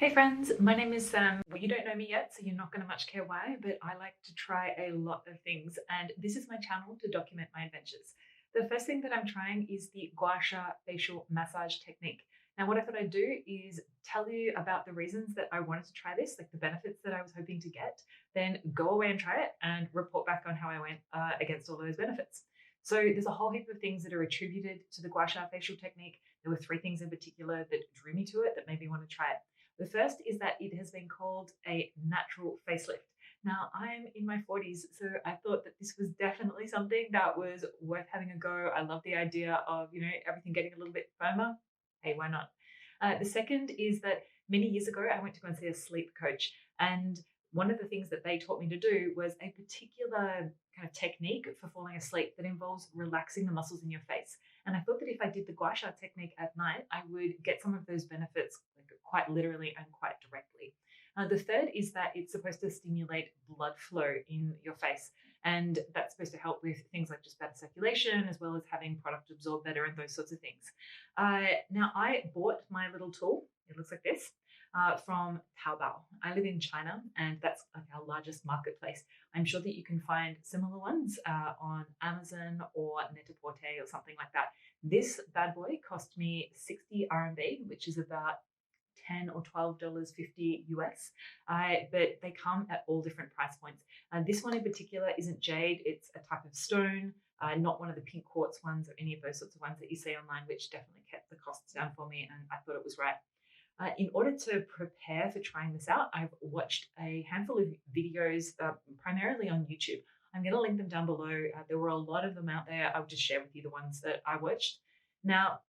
Hey friends, my name is Sam. Well, you don't know me yet, so you're not going to much care why, but I like to try a lot of things, and this is my channel to document my adventures. The first thing that I'm trying is the Gua Sha facial massage technique. Now, what I thought I'd do is tell you about the reasons that I wanted to try this, like the benefits that I was hoping to get, then go away and try it and report back on how I went against all those benefits. So there's a whole heap of things that are attributed to the Gua Sha facial technique. There were three things in particular that drew me to it that made me want to try it. The first is that it has been called a natural facelift. Now, I'm in my 40s, so I thought that this was definitely something that was worth having a go. I love the idea of, everything getting a little bit firmer. Hey, why not? The second is that many years ago, I went to go and see a sleep coach. And one of the things that they taught me to do was a particular kind of technique for falling asleep that involves relaxing the muscles in your face. And I thought that if I did the Gua Sha technique at night, I would get some of those benefits like quite literally and quite directly. The third is that it's supposed to stimulate blood flow in your face. And that's supposed to help with things like just better circulation, as well as having product absorb better and those sorts of things. Now, I bought my little tool. It looks like this. From Taobao. I live in China, and that's like our largest marketplace. I'm sure that you can find similar ones on Amazon or Net-a-Porter or something like that. This bad boy cost me 60 RMB, which is about $10 or $12.50 US, but they come at all different price points. This one in particular isn't jade, it's a type of stone, not one of the pink quartz ones or any of those sorts of ones that you see online, which definitely kept the costs down for me, and I thought it was right. In order to prepare for trying this out, I've watched a handful of videos, primarily on YouTube. I'm going to link them down below. There were a lot of them out there. I'll just share with you the ones that I watched. Now,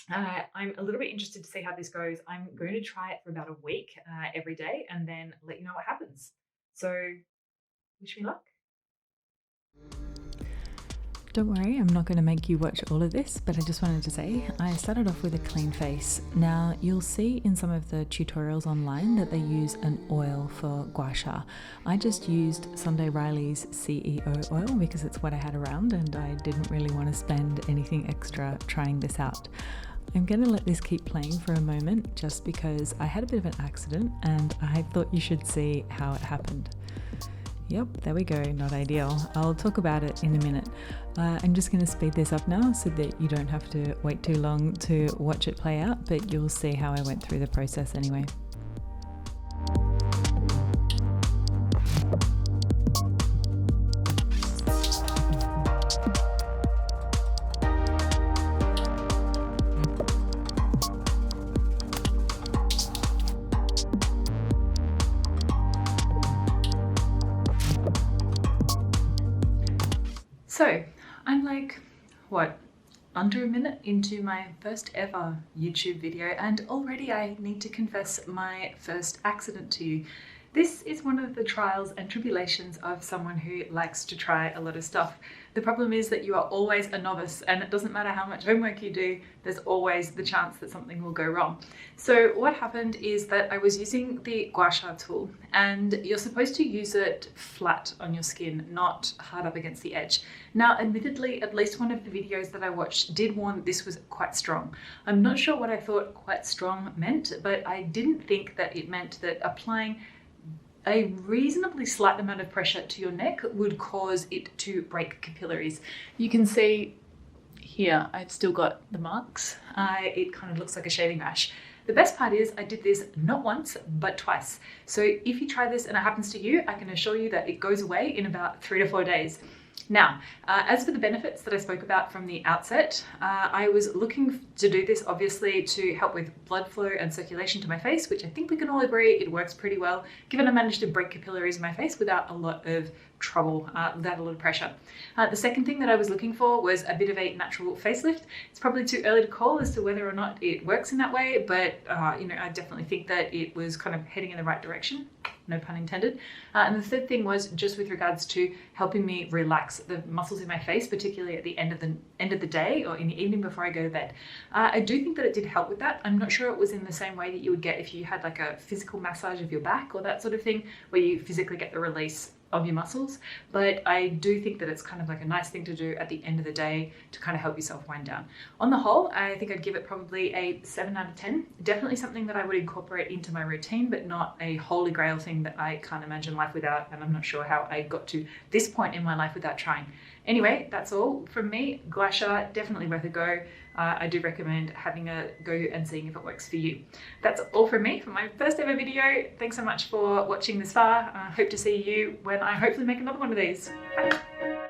I'm a little bit interested to see how this goes. I'm going to try it for about a week every day and then let you know what happens. So, wish me luck. Don't worry, I'm not going to make you watch all of this, but I just wanted to say I started off with a clean face. Now, you'll see in some of the tutorials online that they use an oil for Gua Sha. I just used Sunday Riley's CEO oil because it's what I had around and I didn't really want to spend anything extra trying this out. I'm going to let this keep playing for a moment just because I had a bit of an accident and I thought you should see how it happened. Yep, there we go, not ideal. I'll talk about it in a minute. I'm just going to speed this up now so that you don't have to wait too long to watch it play out, but you'll see how I went through the process anyway. So, I'm like, what, under a minute into my first ever YouTube video, and already I need to confess my first accident to you. This is one of the trials and tribulations of someone who likes to try a lot of stuff. The problem is that you are always a novice, and it doesn't matter how much homework you do, there's always the chance that something will go wrong. So what happened is that I was using the Gua Sha tool, and you're supposed to use it flat on your skin, not hard up against the edge. Now, admittedly, at least one of the videos that I watched did warn that this was quite strong. I'm not sure what I thought quite strong meant, but I didn't think that it meant that applying a reasonably slight amount of pressure to your neck would cause it to break capillaries. You can see here, I've still got the marks. It kind of looks like a shaving rash. The best part is I did this not once, but twice. So if you try this and it happens to you, I can assure you that it goes away in about 3 to 4 days. Now, as for the benefits that I spoke about from the outset, I was looking to do this obviously to help with blood flow and circulation to my face, which I think we can all agree it works pretty well, given I managed to break capillaries in my face without a lot of trouble, without a lot of pressure. The second thing that I was looking for was a bit of a natural facelift. It's probably too early to call as to whether or not it works in that way, but I definitely think that it was kind of heading in the right direction. No pun intended. And the third thing was just with regards to helping me relax the muscles in my face, particularly at the end of the day or in the evening before I go to bed. I do think that it did help with that. I'm not sure it was in the same way that you would get if you had like a physical massage of your back or that sort of thing, where you physically get the release of your muscles, but I do think that it's kind of like a nice thing to do at the end of the day to kind of help yourself wind down. On the whole, I think I'd give it probably a 7 out of 10. Definitely something that I would incorporate into my routine, but not a holy grail thing that I can't imagine life without, and I'm not sure how I got to this point in my life without trying. Anyway, that's all from me. Gua Sha, definitely worth a go. I do recommend having a go and seeing if it works for you. That's all from me for my first ever video. Thanks so much for watching this far. I hope to see you when I hopefully make another one of these. Bye.